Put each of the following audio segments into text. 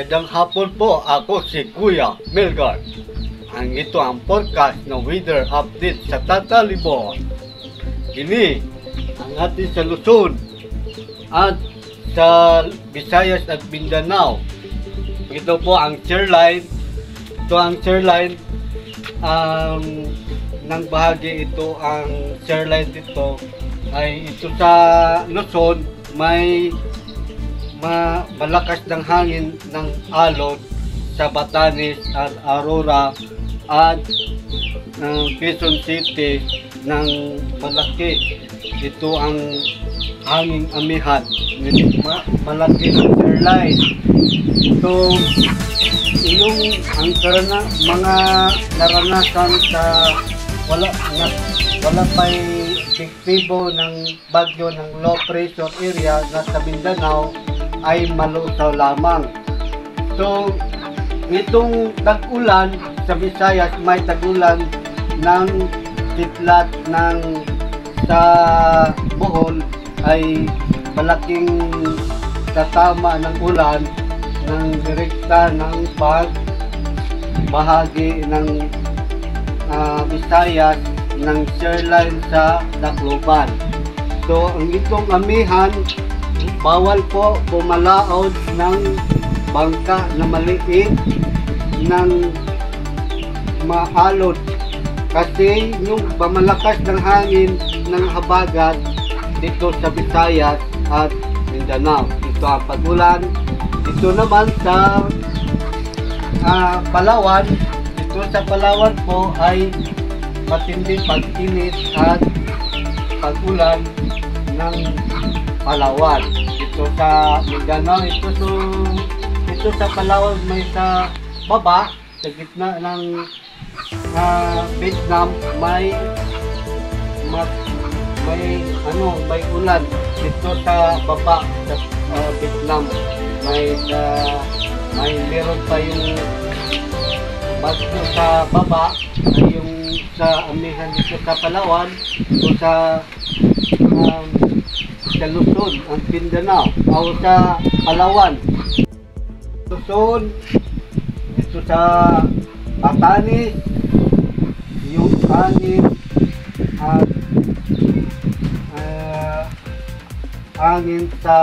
Magandang hapon po, ako si Kuya Melgar. Ang ito ang podcast na weather update sa Tatalibon. Kini ang ating sa Luzon at sa Visayas at Mindanao. Ito po ang chairline. Ito ang chairline ng bahagi ito ang chairline dito ay ito sa Luzon may malakas ng hangin ng alon sa Batanes at Aurora at Quezon City ng malaki. Ito ang hanging amihan. Malaki ng airline. So, yung ang mga naranasan sa wala pa'y epektibo ng bagyo ng low pressure area na sa Mindanao ay malutaw lamang. So, itong tag-ulan sa Visayas may tag-ulan ng kitlat ng sa Bohol ay malaking tatama ng ulan ng direkta ng bahagi ng Visayas ng shoreline sa Tacloban. So, ang itong amihan bawal po pumalaod ng bangka na maliit ng maalon kasi yung pamalakas ng hangin ng habagat dito sa Visayas at Mindanao. Ito ang pag-ulan. Dito naman sa Palawan, dito sa Palawan po ay matindi pag-init at pag-ulan ng Palawan. Ito sa Mindanao, ito sa Palawan may sa baba, sa gitna ng Vietnam may ulan. Ito sa baba sa Vietnam may meron pa yung bagyo sa baba ay yung sa amihan dito sa Palawan. Ito sa Luzon, ang Mindanao, o sa Palawan. Luzon, dito sa Batanes, yung hangin at hangin sa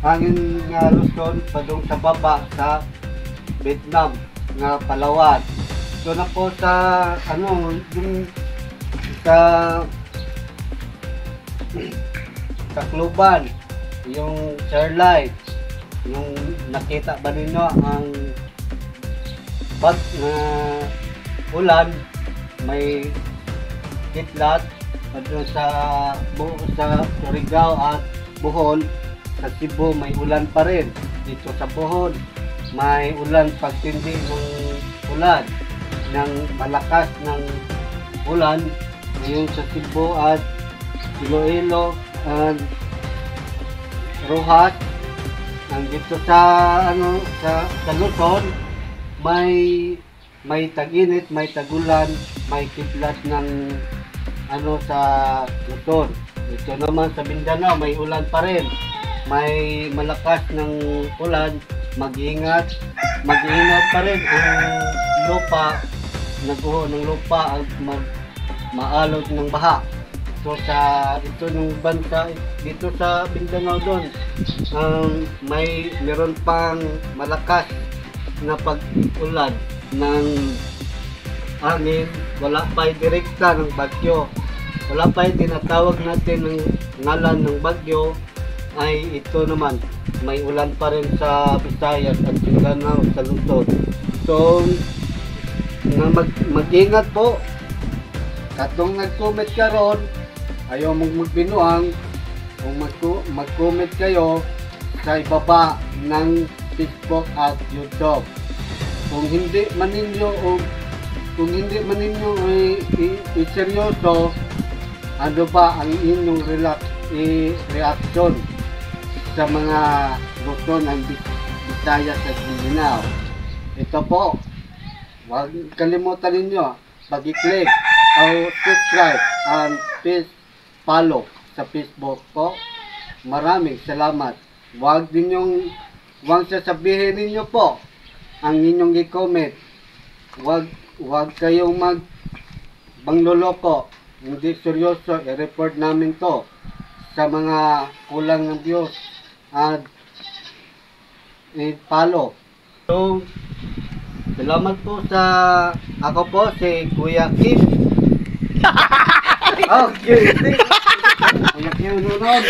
hangin nga Luzon padung sa baba sa Vietnam nga Palawan. So na po sa yung sa Tacloban, yung shoreline, yung nakita ba ninyo ang pag ulan may kitlat sa Surigao at Bohol. Sa Cebu may ulan pa rin. Dito sa Bohol may ulan pagtindi ng ulan ng malakas ng ulan. Ngayon sa Cebu at Iloilo and Rojas. Dito sa Luzon may tag-init, may tag-ulan, may kitlat ng sa Luzon. Ito naman sa Mindanao may ulan pa rin. May malakas ng ulan. Mag-ingat pa rin ang lupa, naguho ng lupa at maalog ng baha. So ito ng bansa dito sa Mindanao doon meron pang malakas na pag-ulan ng hangin. Wala pa direkta ng bagyo, wala pa tinatawag natin ng ngalan ng bagyo. Ay ito naman may ulan pa rin sa Visayas at Mindanao sa Luzon. So mag-ingat po. Katong nag-comment karon, ayaw mong magbinuang. Kung mag-comment kayo sa ibaba ng Facebook at YouTube. Kung hindi man ninyo ay seryoso, ano ba ang inyong reaction sa mga Luzon ng Visayas at Mindanao? Ito po, huwag kalimutan ninyo pag-i-click o subscribe and please follow sa Facebook po. Maraming salamat. Huwag ninyong Huwag sasabihin ninyo po ang inyong i-comment. Huwag kayong bangloloko. Hindi seryoso, i-report namin to sa mga kulang ng views at i-follow. So, salamat po sa ako po si Kuya Kim. Oh, Kuya Kim. Kuya Kim Nunod.